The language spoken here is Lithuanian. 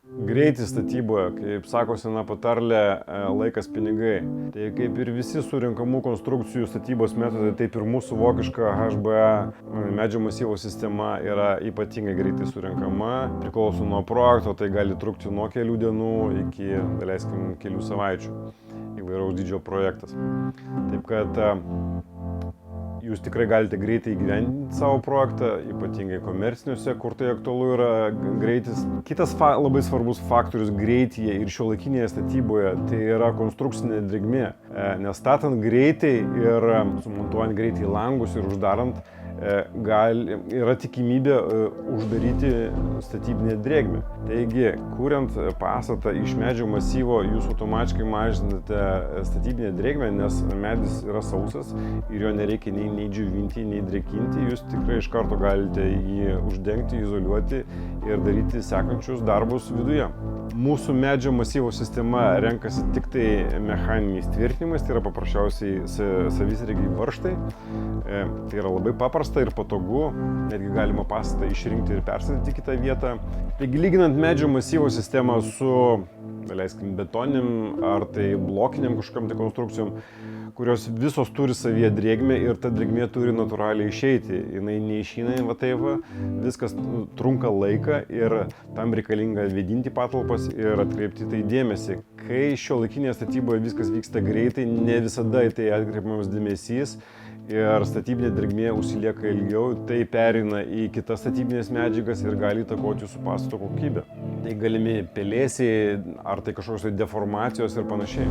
Greitis statyboje, kaip sako sena patarlė, laikas pinigai. Tai kaip ir visi surinkamų konstrukcijų statybos metodai, taip ir mūsų vokiška HBA medžio masyvo sistema yra ypatingai greitai surinkama. Priklauso nuo projekto, tai gali trukti nuo kelių dienų iki, daleiskim, kelių savaičių. Įvairaus dydžio projektas. Taip kad jūs tikrai galite greitai įgyvendinti savo projektą, ypatingai komerciniuose, kur tai aktualu yra greitis. Kitas labai svarbus faktorius greityje ir šiuolaikinėje statyboje tai yra konstrukcinė drėgmė. Nes statant greitai ir sumontuojant greitai langus ir uždarant, yra tikimybė uždaryti statybinę drėgmę. Taigi, kuriant pastatą iš medžio masyvo, jūs automatiškai mažinate statybinę drėgmę, nes medis yra sausas ir jo nereikia nei džiovinti, nei drėkinti. Jūs tikrai iš karto galite jį uždengti, izoliuoti ir daryti sekančius darbus viduje. Mūsų medžio masyvo sistema renkasi tik tai mechaniniais tvirtinimais, tai yra paprasčiausiai savisriegiai varžtai. Tai yra labai paprasta ir patogu, netgi galima pastatą išrinkti ir perstatyti į kitą vietą. Taigi, lyginant medžio masyvo sistemą su, leiskim, betoniniam ar tai blokiniam kažkokiam tai konstrukcijom, kurios visos turi savyje drėgmę ir ta drėgmė turi natūraliai išeiti. Jinai neišeina, va taip, viskas trunka laiką ir tam reikalinga vėdinti patalpas ir atkreipti tai dėmesį. Kai šiuolaikinėje statyboje viskas vyksta greitai, ne visada į tai atkreipiamas dėmesys ir statybinė drėgmė užsilieka ilgiau, tai pereina į kitas statybinės medžiagas ir gali įtakoti jūsų pastato kokybę. Tai galimi pelėsiai, ar tai kažkokios deformacijos ir panašiai.